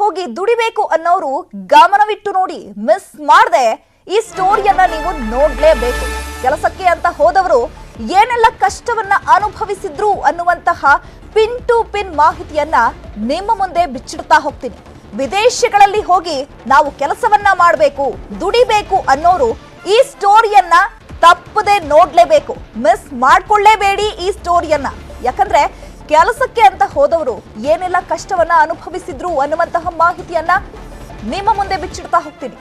ಹೋಗಿ ದುಡಿಬೇಕು ಅನ್ನೋರು ಗಮನವಿಟ್ಟು ನೋಡಿ, ಮಿಸ್ ಮಾಡದೆ ಈ ಸ್ಟೋರಿಯನ್ನ ನೀವು ನೋಡ್ಲೇಬೇಕು. ಕೆಲಸಕ್ಕೆ ಅಂತ ಹೋದವರು ಏನೆಲ್ಲ ಕಷ್ಟವನ್ನ ಅನುಭವಿಸಿದ್ರು ಅನ್ನುವಂತಹ ಪಿನ್ ಟು ಪಿನ್ ಮಾಹಿತಿಯನ್ನ ನಿಮ್ಮ ಮುಂದೆ ಬಿಚ್ಚಿಡ್ತಾ ಹೋಗ್ತೀನಿ. ವಿದೇಶಗಳಲ್ಲಿ ಹೋಗಿ ನಾವು ಕೆಲಸವನ್ನ ಮಾಡಬೇಕು, ದುಡಿಬೇಕು ಅನ್ನೋರು ಈ ಸ್ಟೋರಿಯನ್ನ ತಪ್ಪದೆ ನೋಡ್ಲೇಬೇಕು, ಮಿಸ್ ಮಾಡ್ಕೊಳ್ಳೇಬೇಡಿ ಈ ಸ್ಟೋರಿಯನ್ನ. ಯಾಕಂದ್ರೆ ಕೆಲಸಕ್ಕೆ ಅಂತ ಹೋದವರು ಏನೆಲ್ಲ ಕಷ್ಟವನ್ನ ಅನುಭವಿಸಿದ್ರು ಅನ್ನುವಂತಹ ಮಾಹಿತಿಯನ್ನ ನಿಮ್ಮ ಮುಂದೆ ಬಿಚ್ಚಿಡ್ತಾ ಹೋಗ್ತೀನಿ.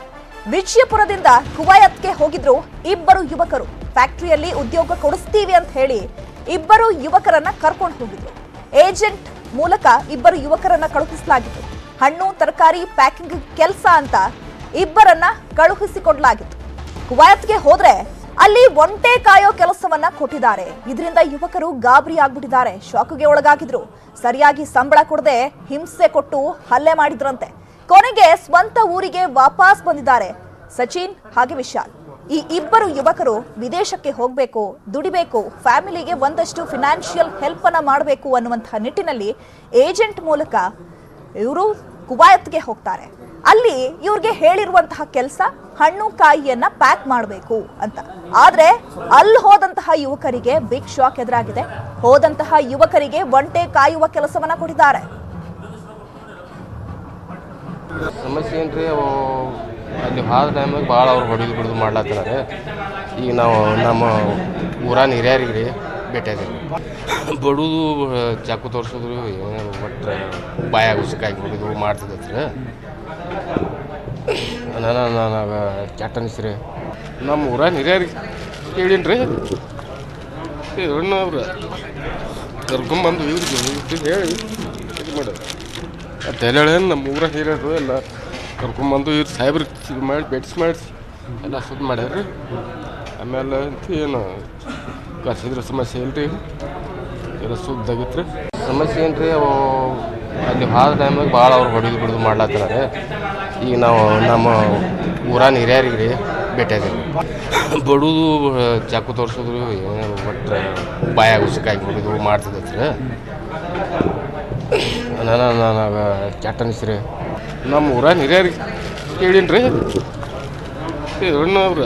ವಿಜಯಪುರದಿಂದ ಕುವೈತ್ಗೆ ಹೋಗಿದ್ರು ಇಬ್ಬರು ಯುವಕರು. ಫ್ಯಾಕ್ಟರಿಯಲ್ಲಿ ಉದ್ಯೋಗ ಕೊಡಿಸ್ತೀವಿ ಅಂತ ಹೇಳಿ ಇಬ್ಬರು ಯುವಕರನ್ನ ಕರ್ಕೊಂಡು ಹೋಗಿದ್ರು. ಏಜೆಂಟ್ ಮೂಲಕ ಇಬ್ಬರು ಯುವಕರನ್ನ ಕಳುಹಿಸಲಾಗಿತ್ತು. ಹಣ್ಣು ತರಕಾರಿ ಪ್ಯಾಕಿಂಗ್ ಕೆಲಸ ಅಂತ ಇಬ್ಬರನ್ನ ಕಳುಹಿಸಿಕೊಡ್ಲಾಗಿತ್ತು. ಕುವೈತ್ಗೆ ಹೋದ್ರೆ ಅಲ್ಲಿ ಒಂಟೆ ಕಾಯೋ ಕೆಲಸವನ್ನ ಕೊಟ್ಟಿದ್ದಾರೆ. ಇದರಿಂದ ಯುವಕರು ಗಾಬರಿ ಆಗ್ಬಿಟ್ಟಿದ್ದಾರೆ, ಶಾಕ್ಗೆ ಒಳಗಾಗಿದ್ರು. ಸರಿಯಾಗಿ ಸಂಬಳ ಕೊಡದೆ ಹಿಂಸೆ ಕೊಟ್ಟು ಹಲ್ಲೆ ಮಾಡಿದ್ರಂತೆ. ಕೊನೆಗೆ ಸ್ವಂತ ಊರಿಗೆ ವಾಪಸ್ ಬಂದಿದ್ದಾರೆ ಸಚಿನ್ ಹಾಗೆ ವಿಶಾಲ್. ಈ ಇಬ್ಬರು ಯುವಕರು ವಿದೇಶಕ್ಕೆ ಹೋಗ್ಬೇಕು, ದುಡಿಬೇಕು, ಫ್ಯಾಮಿಲಿಗೆ ಒಂದಷ್ಟು ಫಿನಾನ್ಷಿಯಲ್ ಹೆಲ್ಪ್ ಅನ್ನ ಮಾಡಬೇಕು ಅನ್ನುವಂತಹ ನಿಟ್ಟಿನಲ್ಲಿ ಏಜೆಂಟ್ ಮೂಲಕ ಇವರು ಕುವೈತ್ಗೆ ಹೋಗ್ತಾರೆ. ಅಲ್ಲಿ ಇವ್ರಿಗೆ ಹೇಳಿರುವಂತಹ ಕೆಲಸ ಹಣ್ಣು ಕಾಯಿಯನ್ನ ಪ್ಯಾಕ್ ಮಾಡಬೇಕು ಅಂತ. ಆದ್ರೆ ಅಲ್ಲಿ ಹೋದಂತಹ ಯುವಕರಿಗೆ ಬಿಗ್ ಶಾಕ್ ಎದುರಾಗಿದೆ. ಹೋದಂತಹ ಯುವಕರಿಗೆ ಒಂಟೆ ಕಾಯುವ ಕೆಲಸವನ್ನ ಕೊಟ್ಟಿದ್ದಾರೆ. ಸಮಸ್ಯೆ ಏನ್ರಿ, ಅಲ್ಲಿ ಹಾದ ಟೈಮಾಗ ಭಾಳ ಅವ್ರು ಹೊಡಿದು ಬಿಡಿದು ಮಾಡ್ಲಾತ್ತಾರೆ. ಈಗ ನಾವು ನಮ್ಮ ಊರಾನ ಹಿರಿಯರಿಗೆ ರೀ ಭೇಟಿಯಾಗಿರಿ, ಬಡುದು ಚಾಕು ತೋರಿಸಿದ್ರು, ಏನು ಒಟ್ಟು ಬಾಯಾಗ ಉಸುಕಾಗಿ ಹೊಡಿದು ಮಾಡ್ತಿದ್ದತ್ರಿ. ನನಗೆ ಕೆಟ್ಟ ಅನಿಸ್ರಿ. ನಮ್ಮ ಊರಾನ ಹಿರಿಯರಿಗೆ ಹೇಳಿನಿ ರೀ, ಅವ್ರು ಕರ್ಕೊಂಬಂದು ಇವ್ರಿಗೆ ಹೇಳಿ ಇದು ಮಾಡೋದು ಅಂತ ಹೇಳಿ ನಮ್ಮ ಊರಾಗ ಹಿರಿಯರು ಎಲ್ಲ ಕರ್ಕೊಂಬಂದು ಇವ್ರು ಸಾಹೇಬ್ರಿಗೆ ಇದು ಮಾಡಿ ಬೆಟ್ಸ್ ಮಾಡಿಸಿ ಎಲ್ಲ ಸುದ್ದಿ ಮಾಡ್ಯಾರ್ರಿ. ಆಮೇಲೆ ಅಂತ ಏನು ಕರ್ಸಿದ್ರೆ ಸಮಸ್ಯೆ ಇಲ್ರಿ, ಎಲ್ಲ ಸುದ್ದಾಗಿತ್ತು ರೀ. ಸಮಸ್ಯೆ ಏನು ರೀ, ಅಲ್ಲಿ ಹಾದ ಟೈಮಾಗ ಭಾಳ ಅವ್ರು ಹೊಡಿದು ಬಿಡಿದು ಮಾಡ್ಲಾತ್ತಾರೆ. ಈಗ ನಾವು ನಮ್ಮ ಊರಾನ ಹಿರಿಯರಿಗೆ ರೀ ಭೇಟಿಯಾಗಿರಿ, ಬಡುದು ಚಾಕು ತೋರಿಸಿದ್ರು, ಏನು ಒಟ್ಟು ಬಾಯಾಗ ಉಸುಕಾಗಿ ಹೊಡಿದು ಮಾಡ್ತಿದ್ದತ್ರಿ. ನನಗೆ ಕೆಟ್ಟ ಅನಿಸ್ರಿ. ನಮ್ಮ ಊರಾನ ಹಿರಿಯರಿಗೆ ಹೇಳಿನಿ ರೀ, ಅವ್ರು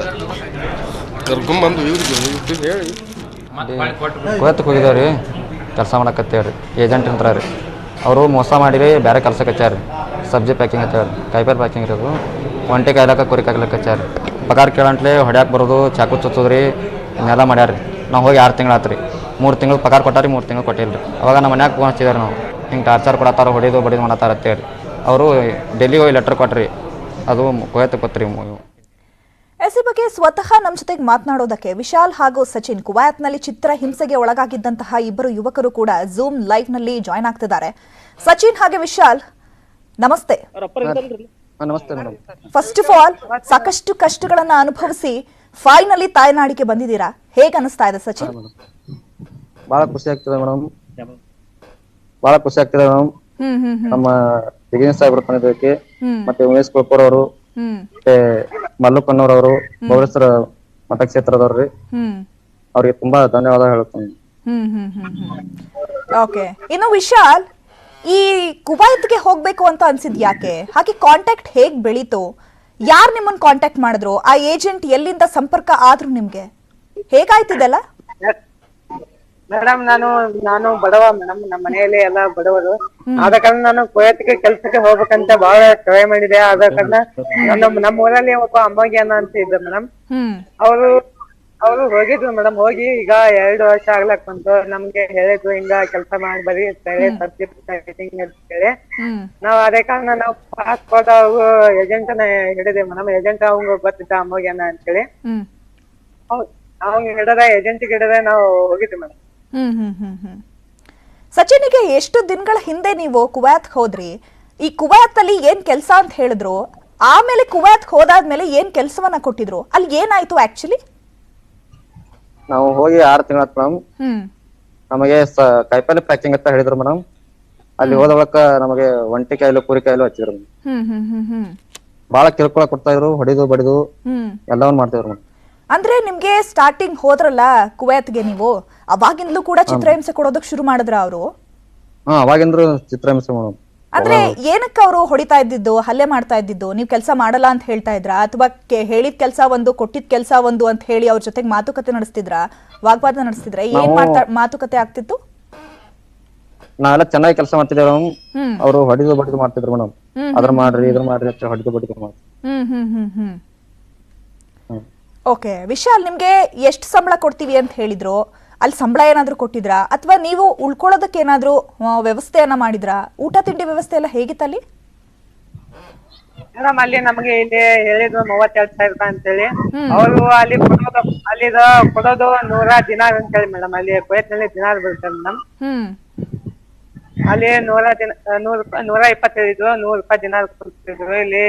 ಕರ್ಕೊಂಬಂದು ಇವ್ರಿಗೆ ಹೇಳಿ ಕುವೈತ್ಗೆ ಹೋಗಿದ್ದೇವೆ ರೀ, ಕೆಲಸ ಮಾಡಕತ್ತೇವೆ ರೀ. ಏಜೆಂಟ್ ಅಂತ ರೀ, ಅವರು ಮೋಸ ಮಾಡಿರಿ, ಬೇರೆ ಕೆಲಸಕ್ಕೆ ಹಚ್ಚಾರ. ಸಬ್ಜಿ ಪ್ಯಾಕಿಂಗ್ ಹಚ್ಚಾರ, ಕಾಯಿಪಲ್ಲೆ ಪ್ಯಾಕಿಂಗ್ ಇರೋದು, ಒಂಟೆ ಕಾಯ್ಲಕ್ಕ ಕುರಿ ಕಾಯ್ಲಕ್ಕೆ ಹಚ್ಚಾರ. ಪಗಾರ ಕೇಳಂಟ್ಲೆ ಹೊಡ್ಯಾಕೆ ಬರೋದು, ಚಾಕು ಚುಚ್ಚೋದ್ರಿ, ಇನ್ನೆಲ್ಲ ಮಾಡ್ಯಾರ ರೀ. ನಾವು ಹೋಗಿ 6 ತಿಂಗಳು ಆತು ರೀ. 3 ತಿಂಗಳು ಪಗಾರ ಕೊಟ್ಟಾರಿ, 3 ತಿಂಗಳು ಕೊಟ್ಟಿಲ್ಲ ರೀ. ಅವಾಗ ನಮ್ಮ ಮನ್ಯಾಗ ಫೋನ್ ಹಚ್ಚಿದಾರೆ, ನಾವು ಹಿಂಗೆ ಟಾರ್ಚರ್ ಕೊಡತ್ತಾರ, ಹೊಡಿದು ಬಡಿದು ಮಾಡತ್ತಾರ ಅಂತೇಳಿ. ಅವರು ಡೆಲ್ಲಿಗೆ ಹೋಗಿ ಲೆಟ್ರ್ ಕೊಟ್ರಿ, ಅದು ಕುವೈತ್ಗೆ ಕೊತ್ರಿ. ಈ ಬಗ್ಗೆ ಸ್ವತಃ ನಮ್ಮ ಜೊತೆಗೆ ಮಾತನಾಡೋದಕ್ಕೆ ವಿಶಾಲ್ ಹಾಗೂ ಸಚಿನ್, ಕುವೈತ್ನಲ್ಲಿ ಚಿತ್ರ ಹಿಂಸೆಗೆ ಒಳಗಾಗಿದ್ದಂತಹ ಇಬ್ಬರು ಯುವಕರು ಕೂಡ ಝೂಮ್ ಲೈವ್ ನಲ್ಲಿ ಜಾಯ್ನ್ ಆಗ್ತಿದ್ದಾರೆ. ಸಚಿನ್ ಹಾಗೆ ವಿಶಾಲ್, ನಮಸ್ತೆ. ನಮಸ್ತೆ ಮೇಡಮ್. ಫಸ್ಟ್ ಆಫ್ ಆಲ್, ಸಾಕಷ್ಟು ಕಷ್ಟಗಳನ್ನ ಅನುಭವಿಸಿ ಫೈನಲಿ ತಾಯ್ನಾಡಿಗೆ ಬಂದಿದ್ದೀರಾ. ಹೇಗೆ ಅನಿಸ್ತಾ ಇದೆ ಸಚಿನ್? ಬಹಳ ಖುಷಿ ಆಗ್ತದೆ ಮೇಡಮ್, ಬಹಳ ಖುಷಿ ಆಗ್ತದೆ ಮೇಡಮ್. ನಮ್ಮ ದಿಗೇಶ್ ಸಾಹೇಬ್ರ ಬಂದಿದ್ದಕ್ಕೆ, ಮತ್ತೆ ಉಮೇಶ್ ಕುಳ್ಕೂರ್ ಅವರು, ಮತ್ತೆ ಮಲ್ಲುಕನ್ನೂರ್ ಪೌರೇಶ್ವರ ಮತಕ್ಷೇತ್ರದವ್ರಿ, ಅವ್ರಿಗೆ ತುಂಬಾ ಧನ್ಯವಾದ ಹೇಳ್ತೀನಿ. ಓಕೆ, ಇನ್ನು ವಿಶಾಲ್, ಈ ಕುವೈತ್ಗೆ ಹೋಗ್ಬೇಕು ಅಂತ ಅನ್ಸಿದ್ ಯಾಕೆ? ಹಾಗೆ ಕಾಂಟ್ಯಾಕ್ಟ್ ಹೇಗ್ ಬೆಳೀತು? ಯಾರು ನಿಮ್ಮನ್ನ ಕಾಂಟ್ಯಾಕ್ಟ್ ಮಾಡಿದ್ರು? ಆ ಏಜೆಂಟ್ ಎಲ್ಲಿಂದ ಸಂಪರ್ಕ ಆದ್ರು ನಿಮ್ಗೆ? ಹೇಗಾಯ್ತಿದೆಲ್ಲ? ಮೇಡಮ್, ನಾನು ಬಡವ ಮೇಡಮ್, ನಮ್ಮ ಮನೆಯಲ್ಲಿ ಎಲ್ಲ ಬಡವರು. ಆದ ಕಾರಣ ನಾನು ಕುವೈತ್ಗೆ ಕೆಲ್ಸಕ್ಕೆ ಹೋಗ್ಬೇಕಂತ ಬಹಳ ಟ್ರೈ ಮಾಡಿದೆ. ಆದ ಕಾರಣ ನಮ್ಮ ಊರಲ್ಲಿ ಒಬ್ಬ ಅಮ್ಮಗಿಯನ್ನ ಅಂತ ಇದ್ದ ಮೇಡಮ್, ಅವರು ಹೋಗಿದ್ರು ಮೇಡಮ್. ಹೋಗಿ ಈಗ 2 ವರ್ಷ ಆಗ್ಲಕ್ ಬಂತು. ನಮ್ಗೆ ಹೇಳಿದ್ರು, ಹಿಂಗ ಕೆಲ್ಸ ಮಾಡಿ ಬರೀ ಹೇಳಿ. ನಾವ್ ಅದೇ ಕಾರಣ ನಾವು ಪಾಸ್ಪೋರ್ಟ್ ಏಜೆಂಟ್ ನ ಹಿಡಿದೆ ಮೇಡಮ್. ಏಜೆಂಟ್ ಅವಂಗ ಗೊತ್ತಿದ್ದ ಅಮ್ಮಗಿಯನ್ನ ಅಂತೇಳಿ, ಅವಂಗ ಹಿಡದ ಏಜೆಂಟ್ ಹಿಡದ ನಾವು ಹೋಗಿದ್ವಿ ಮೇಡಮ್. ಸಚಿನ್ಗೆ ಎಷ್ಟು ದಿನಗಳ ಹಿಂದೆ ನೀವು ಕುವೈತ್ ಹೋದ್ರಿ? ಈ ಕುವೈತ್ ಅಲ್ಲಿ ಏನ್ ಕೆಲಸ ಅಂತ ಹೇಳಿದ್ರು? ಆಮೇಲೆ ಕುವೈತ್ ಹೋದಾದ್ಮೇಲೆ ಏನ್ ಕೆಲಸವನ್ನ ಕೊಟ್ಟಿದ್ರು? ಅಲ್ಲಿ ಏನಾಯ್ತು ಆಕ್ಚುಲಿ? ನಾವು ಹೋಗಿ 6 ತಿಂಗಳ ಮೇಡಮ್. ನಮಗೆ ಕಾಯಿಪಲ್ಲೆ ಪ್ಯಾಕಿಂಗ್ ಅಂತ ಹೇಳಿದ್ರು ಮೇಡಮ್. ಅಲ್ಲಿ ಹೋದ ಬಳಿಕ ನಮಗೆ ಒಂಟಿ ಕಾಯಿಲು ಕುರಿ ಕಾಯಿಲು ಹಚ್ಚಿದ್ರು. ಬಹಳ ಕಿರುಕುಳ ಕೊಡ್ತಾ ಇದ್ರು, ಹೊಡಿದು ಬಡಿದು ಎಲ್ಲವನ್ನ ಮಾಡ್ತಿದ್ರು ಮೇಡಮ್. ಅಂದ್ರೆ ನಿಮ್ಗೆ ಸ್ಟಾರ್ಟಿಂಗ್ ಹೋದ್ರಲ್ಲ ಕುವೈತ್ಗೆ, ನೀವು ಅವಾಗಿಂದಲೂ ಕೂಡ ಚಿತ್ರಹಿಂಸೆ ಕೊಡೋದಕ್ಕೆ ಶುರು ಮಾಡಿದ್ರ ಅವರು? ಅವಾಗಿಂದ್ರು ಚಿತ್ರಹಿಂಸೆ ಮೇಡಮ್. ಅಂದ್ರೆ ಏನಕ್ಕೆ ಅವರು ಹೊಡಿತಾ ಇದ್ದಿದ್ದು, ಹಲ್ಲೆ ಮಾಡ್ತಾ ಇದ್ದಿದ್ದು? ನೀವು ಕೆಲಸ ಮಾಡಲ್ಲ ಅಂತ ಹೇಳ್ತಾ ಇದ್ರಾ, ಅಥವಾ ಹೇಳಿದ ಕೆಲಸ ಒಂದು ಕೊಟ್ಟಿದ್ ಕೆಲಸ ಒಂದು ಅಂತ ಹೇಳಿ ಅವ್ರ ಜೊತೆಗೆ ಮಾತುಕತೆ ನಡೆಸ್ತಿದ್ರಾ, ವಾಗ್ವಾದ ನಡೆಸ್ತಿದ್ರ? ಏನ್ ಮಾತುಕತೆ ಆಗ್ತಿತ್ತು? ನಾವೆಲ್ಲ ಚೆನ್ನಾಗಿ ಕೆಲಸ ಮಾಡ್ತಿದ್ದೇವೆ ಮೇಡಮ್. ಹ್ಮ್ ಅವರು ಹೊಡಿದು ಬಡಿದು ಮಾಡ್ತಿದ್ರು ಮೇಡಮ್. ಅದ್ರ ಮಾಡ್ರಿ ಇದ್ರ ಮಾಡ್ರಿ ಅಂತ ಹೊಡಿದು ಬಡಿದು ಮಾಡ್ತಿದ್ರು. ಓಕೆ. ವಿಶಾಲ್, ನಿಮ್ಗೆ ಎಷ್ಟು ಸಂಬಳ ಕೊಡ್ತೀವಿ ಅಂತ ಹೇಳಿದ್ರು? ಅಲ್ಲಿ ಸಂಬಳ ಏನಾದ್ರು ಕೊಟ್ಟಿದ್ರಾ, ಅಥವಾ ನೀವು ಉಳ್ಕೊಳ್ಳೋದಕ್ಕೆ ಏನಾದ್ರು ವ್ಯವಸ್ಥೆಯನ್ನ ಮಾಡಿದ್ರಾ? ಊಟ ತಿಂಡಿ ವ್ಯವಸ್ಥೆ ಎಲ್ಲ ಹೇಗಿತ್ತಲ್ಲಿ? ಮೇಡಮ್ ಅಲ್ಲಿ ನಮಗೆ ಇಲ್ಲಿ ಹೇಳಿದ್ರು 32,000 ರೂಪಾಯಿ ಅಂತೇಳಿ. ಅವರು ಅಲ್ಲಿ ಕೊಡೋದು 100 ದಿನಾರ್ ಅಂತೇಳಿ ಮೇಡಮ್. ಅಲ್ಲಿ ಕುವೈತ್ನಲ್ಲಿ ದಿನಾರ್ ಬರುತ್ತೆ ಮೇಡಮ್. ಅಲ್ಲಿ 120 ಹೇಳಿದ್ರು, 100 ರೂಪಾಯಿ ದಿನಾರ್ ಕೊಡ್ತಿದ್ರು. ಇಲ್ಲಿ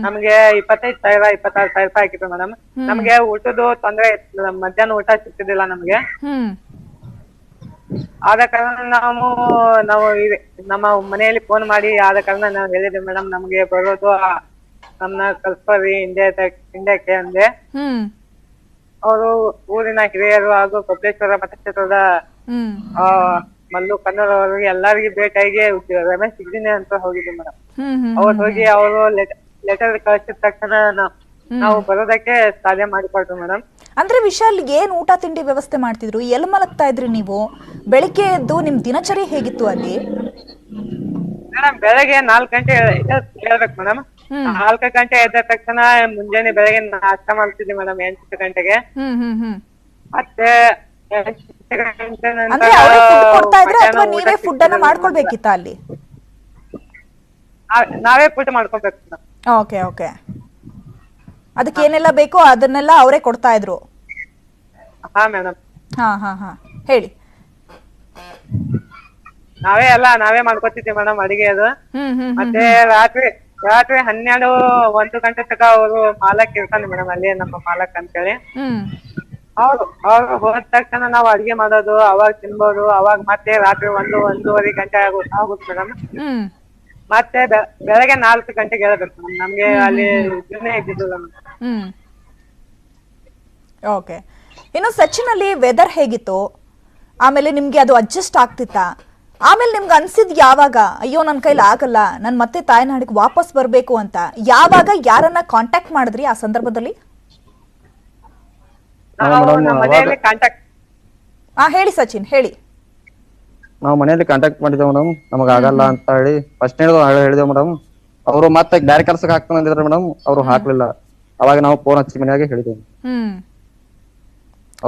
ನಮ್ಗೆ 25,000 26,000 ರೂಪಾಯಿ ಹಾಕಿದ್ರು ಮೇಡಮ್. ನಮ್ಗೆ ಊಟದ್ದು ತೊಂದ್ರೆ ಇತ್ತು ಮೇಡಮ್, ಮಧ್ಯಾಹ್ನ ಊಟ ಸಿಗ್ತಿದ್ದಿಲ್ಲ ನಮ್ಗೆ. ಆದ ಕಾರಣ ನಾವು ನಮ್ಮ ಮನೆಯಲ್ಲಿ ಫೋನ್ ಮಾಡಿ ಆದ ಕಾರಣ ನಾವು ಹೇಳಿದ್ವಿ ಮೇಡಮ್, ನಮ್ಗೆ ಬರೋದು ನಮ್ನ ಕಳ್ಸ್ಕೊರಿ ಇಂಡಿಯಾಕ್ಕೆ ಅಂದೆ. ಅವರು ಊರಿನ ಹಿರಿಯರು ಹಾಗೂ ಕೊಬ್ಲೇಶ್ವರ ಮತಕ್ಷೇತ್ರದ ಮಲ್ಲು ಕನ್ನೂರ್ ಅವ್ರಿಗೆ ಎಲ್ಲರಿಗೂ ಭೇಟಿಯಾಗಿ ರಮೇಶ್ ಸಿಗ್ದಿನಿ ಅಂತ ಹೋಗಿದ್ವಿ ಮೇಡಮ್. ಅವ್ರು ಹೋಗಿ ಅವರು ಲೆಟರ್ ಕಳಿಸಿದ ತಕ್ಷಣ ನಾವು ಬರೋದಕ್ಕೆ ಸಾಧ್ಯ ಮಾಡಿಕೊಟ್ರು ಮೇಡಮ್. ಅಂದ್ರೆ ವಿಶಾಲ್, ಏನ್ ಊಟ ತಿಂಡಿ ವ್ಯವಸ್ಥೆ ಮಾಡ್ತಿದ್ರು? ಎಲ್ಲಿ ಮಲಗ್ತಾ ಇದ್ರಿ ನೀವು? ಬೆಳಿಗ್ಗೆ ಎದ್ದು ನಿಮ್ ದಿನಚರಿ ಹೇಗಿತ್ತು ಅಲ್ಲಿ? ಮೇಡಮ್ ಬೆಳಗ್ಗೆ 4 ಗಂಟೆ ಹೇಳ್ಬೇಕು ಮೇಡಮ್. 4 ಗಂಟೆ ಎದ್ದ ತಕ್ಷಣ ಮುಂಜಾನೆ ಬೆಳಗ್ಗೆ ನಾಷ್ಟ ಮಾಡ್ತಿದ್ವಿ ಮೇಡಮ್ 8 ಗಂಟೆಗೆ. ಮತ್ತೆ 8 ಗಂಟೆ ಅಂದ್ರೆ ಅವರೇ ಫುಡ್ ಕೊಡ್ತಾ ಇದ್ರೆ ಅಥವಾ ನೀವೇ ಫುಡ್ ಅನ್ನ ಮಾಡ್ಕೊಳ್ಬೇಕಿತ್ತ ಅಲ್ಲಿ? ನಾವೇ ಫುಡ್ ಮಾಡ್ಕೊಬೇಕು ಮೇಡಮ್. Okay okay. ಅದಕ್ಕೆ ಏನೆಲ್ಲ ಬೇಕೋ ಅದನ್ನೆಲ್ಲ ಅವರೇ ಕೊಡ್ತಾ ಇದ್ರು? ಹಾ ಮೇಡಮ್. ಹಾ ಹೇಳಿ. ನಾವೇ ಮಾಡ್ಕೊತಿದ್ವಿ ಮೇಡಮ್ ಅಡಿಗೆ ಅದು. ಮತ್ತೆ ರಾತ್ರಿ 12-1 ಗಂಟೆ ತನಕ ಅವರು ಮಾಲಕ್ ಇರ್ತಾನೆ ಮೇಡಮ್, ಅಲ್ಲಿ ನಮ್ಮ ಮಾಲಕ್ ಅಂತೇಳಿ. ಅವ್ರು ಹೋದ ತಕ್ಷಣ ನಾವು ಅಡಿಗೆ ಮಾಡೋದು, ಅವಾಗ ತಿನ್ಬೋದು. ಅವಾಗ ಮತ್ತೆ ರಾತ್ರಿ 1-1:30 ಗಂಟೆ ಆಗುತ್ತೆ ಮೇಡಮ್. ಮತ್ತೆ ಬೆಳಗ್ಗೆ 4 ಗಂಟೆಗೆ ಹೇಳ್ಬೇಕು ಮೇಡಮ್. ನಮ್ಗೆ ಅಲ್ಲಿ ಇದನ್ನೇ ಇದ್ದಿದ್ದು. ಓಕೆ. ಇನ್ನು ಸಚಿನ್, ಅಲ್ಲಿ ವೆದರ್ ಹೇಗಿತ್ತು? ಆಮೇಲೆ ನಿಮ್ಗೆ ಅದು ಅಡ್ಜಸ್ಟ್ ಆಗ್ತಿತ್ತಾ? ಆಮೇಲೆ ನಿಮ್ಗೆ ಅನ್ಸಿದ್ ಯಾವಾಗ, ಅಯ್ಯೋ ನನ್ನ ಕೈಲಿ ಆಗಲ್ಲ, ನಾನು ಮತ್ತೆ ತಾಯ್ನಾಡಿಗೆ ವಾಪಸ್ ಬರ್ಬೇಕು ಅಂತ? ಯಾವಾಗ ಯಾರನ್ನ ಕಾಂಟ್ಯಾಕ್ಟ್ ಮಾಡಿದ್ರಿ ಆ ಸಂದರ್ಭದಲ್ಲಿ? ಹೇಳಿ ಸಚಿನ್, ಹೇಳಿ. ನಾವು ಮನೆಯಲ್ಲಿ ಕಾಂಟ್ಯಾಕ್ಟ್ ಮಾಡಿದ್ದೇವೆ ಮೇಡಮ್, ನಮಗ ಆಗಲ್ಲ ಅಂತ ಹೇಳಿ ಫಸ್ಟ್ ಹೇಳಿದೇವ್ ಮೇಡಮ್. ಅವರು ಮತ್ತೆ ಬ್ಯಾರೆ ಕೆಲ್ಸಕ್ಕೆ ಹಾಕ್ತಾನೆ ಅಂದಿದ್ರು ಮೇಡಮ್, ಅವರು ಹಾಕ್ಲಿಲ್ಲ. ಅವಾಗ ನಾವು ಫೋನ್ ಹಚ್ಚಿ ಮನೆಯಾಗೆ ಹೇಳಿದ್ದೇವೆ.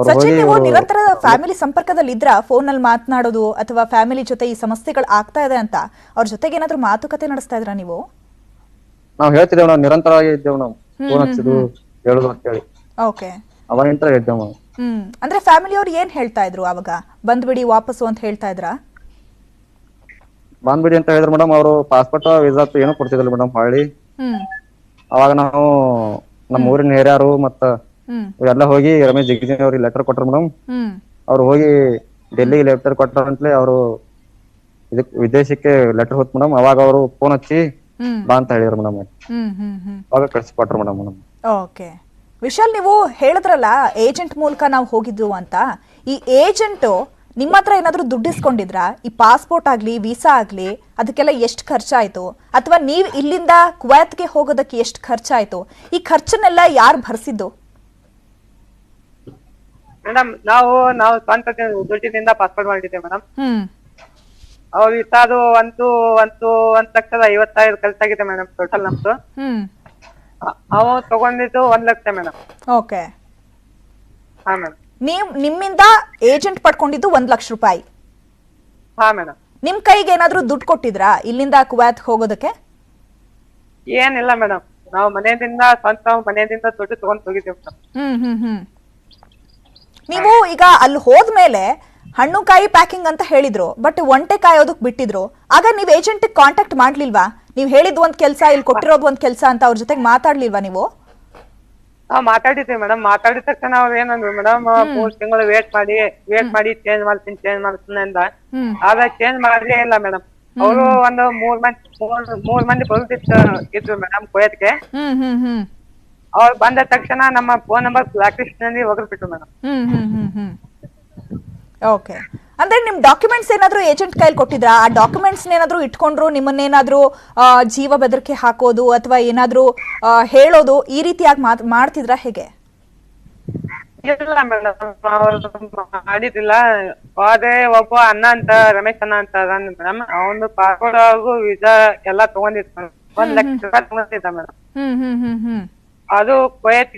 ಸಚಿನ್, ನೀವು ನಿರಂತರ ಫ್ಯಾಮಿಲಿ ಸಂಪರ್ಕದಲ್ಲಿ ಇದ್ರ? ಫೋನ್ ಅಲ್ಲಿ ಮಾತನಾಡೋದು ಅಥವಾ ಫ್ಯಾಮಿಲಿ ಜೊತೆ ಈ ಸಮಸ್ಯೆಗಳು ಆಗ್ತಾ ಇದೆ ಅಂತ ಅವ್ರ ಜೊತೆಗೆ ಏನಾದ್ರು ಮಾತುಕತೆ ನಡೆಸ್ತಾ ಇದ್ರ ನೀವು? ನಾವು ಹೇಳ್ತಿದ್ದೇವೆ, ನಾವು ನಿರಂತರವಾಗಿ ಇದ್ದೇವೆ. ನಾವು ಫೋನ್ ಹಚ್ಚಿದ್ದು ಹೇಳುದು ಅಂತ ಹೇಳಿ ಓಕೆ ಅವಾಗ ಇಂಟರ್ ಇದ್ದೇವೆ ನಾವು. ಅಂದ್ರೆ ಫ್ಯಾಮಿಲಿ ಅವ್ರು ಏನ್ ಹೇಳ್ತಾ ಇದ್ರು ಅವಾಗ? ಬಂದ್ಬಿಡಿ ವಾಪಸ್ಸು ಅಂತ ಹೇಳ್ತಾ ಇದ್ರ? ಬಂದ್ಬಿಡಿ ಅಂತ ಹೇಳಿದ್ರು ಮೇಡಮ್. ಅವರು ಪಾಸ್ಪೋರ್ಟ್ ವೀಸಾ ಏನೂ ಕೊಡ್ತಿದ್ರು ಮೇಡಮ್ ಹೊಳ್ಳಿ. ಅವಾಗ ನಾವು ನಮ್ಮ ಊರಿನ ಹಿರಿಯರು ಮತ್ತ ಎಲ್ಲ ಹೋಗಿ ರಮೇಶ್ ಜಿಗಜಿಣಿ ಅವ್ರಿಗೆ ಲೆಟರ್ ಕೊಟ್ರು ಮೇಡಮ್. ಅವ್ರು ಹೋಗಿ ಡೆಲ್ಲಿಗೆ ಲೆಟರ್ ಕೊಟ್ಟಾರ ಅಂತಲೇ ಅವರು ಇದಕ್ ವಿದೇಶಕ್ಕೆ ಲೆಟರ್ ಹೋತ್ ಮೇಡಮ್. ಅವಾಗ ಅವರು ಫೋನ್ ಹಚ್ಚಿ ಬಾ ಅಂತ ಹೇಳಿದ್ರು ಮೇಡಮ್. ಅವಾಗ ಕಳ್ಸಿಕೊಟ್ರು ಮೇಡಮ್. ಓಕೆ. ವಿಶಾಲ್, ನೀವು ಹೇಳಿದ್ರಲ್ಲ ಏಜೆಂಟ್ ಮೂಲಕ ನಾವು ಹೋಗಿದ್ದು ಅಂತ. ಈ ಏಜೆಂಟ್ ನಿಮ್ಮ ಹತ್ರ ಏನಾದ್ರೂ ದುಡ್ಡು ಇಸ್ಕೊಂಡಿದ್ರಾ? ಈ ಪಾಸ್ಪೋರ್ಟ್ ಆಗ್ಲಿ ವೀಸಾ ಆಗ್ಲಿ ಅದಕ್ಕೆಲ್ಲ ಎಷ್ಟು ಖರ್ಚಾಯ್ತು? ಅಥವಾ ನೀವ್ ಇಲ್ಲಿಂದ ಕುವೈತ್ಗೆ ಹೋಗೋದಕ್ಕೆ ಎಷ್ಟು ಖರ್ಚಾಯ್ತು? ಈ ಖರ್ಚನ್ನೆಲ್ಲ ಯಾರು ಭರಿಸಿದ್ದು? ಮೇಡಮ್ ನಾವು ಸ್ವಂತ ದುಡ್ಡಿನಿಂದ ಪಾಸ್ಪೋರ್ಟ್ ಮಾಡಿದ್ದೇವೆ ಮೇಡಮ್. ಅವ್ರ ಅದು 1,50,000 ಖರ್ಚಾಗಿದೆ ಮೇಡಮ್ ಟೋಟಲ್ ನಮ್ದು. ಅವ ತಗೊಂಡಿದ್ದು 1 ಲಕ್ಷ ಮೇಡಮ್. ಓಕೆ. ಹಾ ಮೇಡಮ್. ನಿಮ್ಮಿಂದ ಏಜೆಂಟ್ ಪಡ್ಕೊಂಡಿದ್ದು 1 ಲಕ್ಷ ರೂಪಾಯಿ? ಹಾ ಮೇಡಮ್. ನಿಮ್ ಕೈಗೆ ಏನಾದ್ರೂ ದುಡ್ಡು ಕೊಟ್ಟಿದ್ರಾ ಇಲ್ಲಿಂದ ಕುವೈತ್ ಹೋಗೋದಕ್ಕೆ? ಏನಿಲ್ಲ ಮೇಡಮ್, ನಾವು ಸ್ವಂತ ಮನೆಯಿಂದ ದುಡ್ಡು ತಗೊಂಡ್ ಹೋಗಿದ್ದೇವೆ ಮೇಡಮ್. ನೀವು ಈಗ ಅಲ್ಲಿ ಹೋದ್ಮೇಲೆ ಹಣ್ಣು ಕಾಯಿ ಪ್ಯಾಕಿಂಗ್ ಅಂತ ಹೇಳಿದ್ರು, ಬಟ್ ಒಂಟೆ ಕಾಯೋದಕ್ ಬಿಟ್ಟಿದ್ರು. ಆಗ ನೀವ್ ಏಜೆಂಟ್ ಕಾಂಟ್ಯಾಕ್ಟ್ ಮಾಡ್ಲಿಲ್ವಾ? ನೀವ್ ಹೇಳಿದ್ ಒಂದ್ ಕೆಲ್ಸ, ಇಲ್ಲಿ ಕೊಟ್ಟಿರೋದು ಒಂದ್ ಕೆಲ್ಸ ಅಂತ ಅವ್ರ ಜೊತೆಗೆ ಮಾತಾಡ್ಲಿಲ್ವಾ ನೀವು? ನಾವ್ ಮಾತಾಡಿದ್ವಿ ಮೇಡಮ್. ಮಾತಾಡಿದ ತಕ್ಷಣ ಅವ್ರು ಏನಂದ್ರು ಮೇಡಮ್, 3 ತಿಂಗಳು ವೇಟ್ ಮಾಡಿ ಚೇಂಜ್ ಮಾಡ್ತೀನಿ ಅಂದ. ಆದ್ರೆ ಚೇಂಜ್ ಮಾಡ್ಲೇ ಇಲ್ಲ ಮೇಡಮ್. ಅವರು ಒಂದು 3 ಮಂದಿ ಬರುತ್ತಿದ್ರು ಮೇಡಮ್ ಕುವೈತ್ಗೆ. ಅವ್ರು ಬಂದ ತಕ್ಷಣ ನಮ್ಮ ಫೋನ್ ನಂಬರ್ ಬ್ಲಾಕ್ ಲಿಸ್ಟ್ ನಲ್ಲಿ ಹೋಗ್ಬಿಟ್ಟು ಮೇಡಮ್. ಓಕೆ. ಅಂದ್ರೆ ನಿಮ್ ಡಾಕ್ಯುಮೆಂಟ್ಸ್ ಏನಾದ್ರು ಏಜೆಂಟ್ ಕೈಲಿ ಕೊಟ್ಟಿದ್ರಾ? ಆ ಡಾಕ್ಯುಮೆಂಟ್ಸ್ ಏನಾದ್ರು ಇಟ್ಕೊಂಡ್ರು ನಿಮ್ಮನ್ನೇನಾದ್ರೂ ಜೀವ ಬೆದರಿಕೆ ಹಾಕೋದು ಅಥವಾ ಏನಾದ್ರೂ ಹೇಳೋದು ಈ ರೀತಿಯಾಗಿ ಮಾಡ್ತಿದ್ರಾ ಹೇಗೆ? ಇಲ್ಲ ಮೇಡಮ್, ಅವ್ರು ಮಾಡಿದಿಲ್ಲ. ಅದೇ ಒಬ್ಬ ಅಣ್ಣ ಅಂತ ರಮೇಶ್ ಅಣ್ಣ ಅಂತ ಅದಾನ ಮೇಡಮ್, ಅವನು ಪಾಸ್ಪೋರ್ಟ್ ಹಾಗೂ ವೀಸಾ ಎಲ್ಲಾ ತಗೊಂಡಿದ್ದ ಮೇಡಮ್. 1 ಲಕ್ಷ ರೂಪಾಯಿ ತಗೊಂಡಿದ್ದ ಮೇಡಮ್. ಅದು ಕುವೈತ್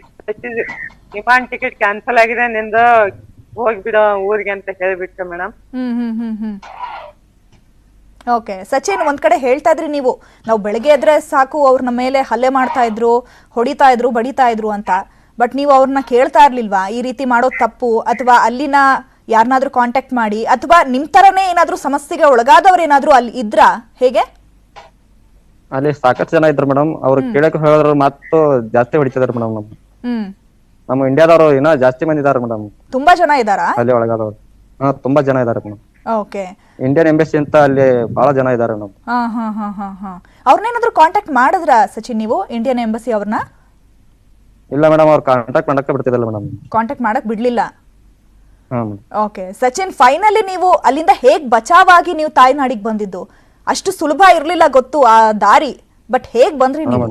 ವಿಮಾನ್ ಟಿಕೆಟ್ ಕ್ಯಾನ್ಸಲ್ ಆಗಿದೆ, ನಿಂದ ಹೋಗ್ಬಿಡ ಊರಿಗೆ ಅಂತ ಹೇಳ್ಬಿಟ್ಟು ಮೇಡಮ್. ಓಕೆ ಸಚಿನ್, ಒಂದ್ ಕಡೆ ಹೇಳ್ತಾ ಇದ್ರಿ ನೀವು, ನಾವು ಬೆಳಗ್ಗೆ ಎದ್ರೆ ಸಾಕು ಅವ್ರ ನಮ್ಮ ಮೇಲೆ ಹಲ್ಲೆ ಮಾಡ್ತಾ ಇದ್ರು, ಹೊಡಿತಾ ಇದ್ರು, ಬಡಿತಾ ಇದ್ರು ಅಂತ. ಬಟ್ ನೀವು ಅವ್ರನ್ನ ಕೇಳ್ತಾ ಇರ್ಲಿಲ್ವಾ ಈ ರೀತಿ ಮಾಡೋದು ತಪ್ಪು, ಅಥವಾ ಅಲ್ಲಿನ ಯಾರನ್ನಾದ್ರೂ ಕಾಂಟ್ಯಾಕ್ಟ್ ಮಾಡಿ, ಅಥವಾ ನಿಮ್ ತರನೇ ಏನಾದ್ರೂ ಸಮಸ್ಯೆಗೆ ಒಳಗಾದವ್ರು ಏನಾದ್ರೂ ಅಲ್ಲಿ ಇದ್ರಾ ಹೇಗೆ? ಅಲ್ಲಿ ಸಾಕಷ್ಟು ಜನ ಇದ್ರು ಮೇಡಮ್. ಅವ್ರು ಕೇಳಕ್ ಹೇಳಿದ್ರು ಮಾತು ಜಾಸ್ತಿ ಹೊಡಿತಿದಾರೆ ಮೇಡಮ್. ನಮ್ಮ ಇಂಡಿಯಾದವರು ಇನ್ನ ಜಾಸ್ತಿ ಮಂದಿ ಇದಾರೆ ಮೇಡಮ್. ತುಂಬಾ ಜನ ಇದಾರಾ ಅಲ್ಲಿ ಒಳಗಾದವ್ರು? ತುಂಬಾ ಜನ ಇದಾರೆ ಮೇಡಮ್. ಓಕೆ. ಇಂಡಿಯನ್ ಎಂಬಸಿ ಅಂತ ಅಲ್ಲಿ ಬಹಳ ಜನ ಇದಾರೆ ಮೇಡಮ್. ಅವ್ರನ್ನೇನಾದ್ರೂ ಕಾಂಟ್ಯಾಕ್ಟ್ ಮಾಡಿದ್ರ ಸಚಿನ್ ನೀವು, ಇಂಡಿಯನ್ ಎಂಬಸಿ ಅವ್ರನ್ನ? ಇಲ್ಲ ಮೇಡಮ್, ಅವ್ರು ಕಾಂಟ್ಯಾಕ್ಟ್ ಮಾಡಕ್ಕೆ ಬಿಡ್ತಿದ್ದಲ್ಲ ಮೇಡಮ್. ಕಾಂಟ್ಯಾಕ್ಟ್ ಮಾಡಕ್ ಬಿಡ್ಲಿಲ್ಲ? ಓಕೆ ಸಚಿನ್, ಫೈನಲಿ ನೀವು ಅಲ್ಲಿಂದ ಹೇಗ್ ಬಚಾವಾಗಿ ನೀವು ತಾಯ್ನಾಡಿಗೆ ಬಂದಿದ್ದು? ಅಷ್ಟು ಸುಲಭ ಇರ್ಲಿಲ್ಲ ಗೊತ್ತು ಆ ದಾರಿ, ಬಟ್ ಹೇಗ್ ಬಂದ್ರಿ ನೀವು?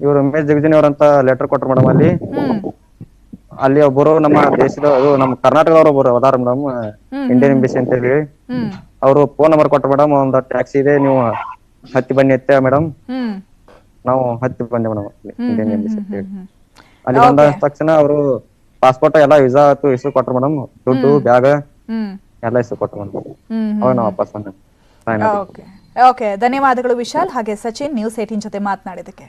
ಇವ್ರು ಉಮೇಶ್ ಜಗಜಿನಿ ಅವ್ರಂತ ಲೆಟರ್ ಕೊಟ್ರು ಮೇಡಮ್. ಅಲ್ಲಿ ಒಬ್ಬರು ನಮ್ಮ ದೇಶದ ನಮ್ಮ ಕರ್ನಾಟಕದವ್ರು ಒಬ್ಬರು ಅದಾರ ಮೇಡಮ್, ಇಂಡಿಯನ್ ಎಂಬಸಿ ಅಂತ ಹೇಳಿ. ಅವರು ಫೋನ್ ನಂಬರ್ ಕೊಟ್ರು ಮೇಡಮ್. ಒಂದು ಟ್ಯಾಕ್ಸಿ ಇದೆ, ನೀವು ಹತ್ತಿ ಬನ್ನಿ ಅಂತ ಮೇಡಮ್. ನಾವು ಹತ್ತಿ ಬಂದೆ ಮೇಡಮ್ ಇಂಡಿಯನ್ ಎಂಬಸಿ ಅಂತ ಹೇಳಿ. ಅಲ್ಲಿ ಬಂದ ತಕ್ಷಣ ಅವರು ಪಾಸ್ಪೋರ್ಟ್ ಎಲ್ಲ ವೀಸಾ ಇಸ್ಯೂ ಕೊಟ್ರು ಮೇಡಮ್. ದುಡ್ಡು ಬ್ಯಾಗ್ ಎಲ್ಲ ಇಸ್ಯೂ ಕೊಟ್ರು ಮೇಡಮ್. ಅವಾಗ ನಾವು ವಾಪಸ್ ಬಂದೆ. ಓಕೆ, ಧನ್ಯವಾದಗಳು ವಿಶಾಲ್. ಹಾಗೆ ಸಚಿನ್, ನ್ಯೂಸ್ 18 ಜೊತೆ ಮಾತನಾಡಿದಕ್ಕೆ.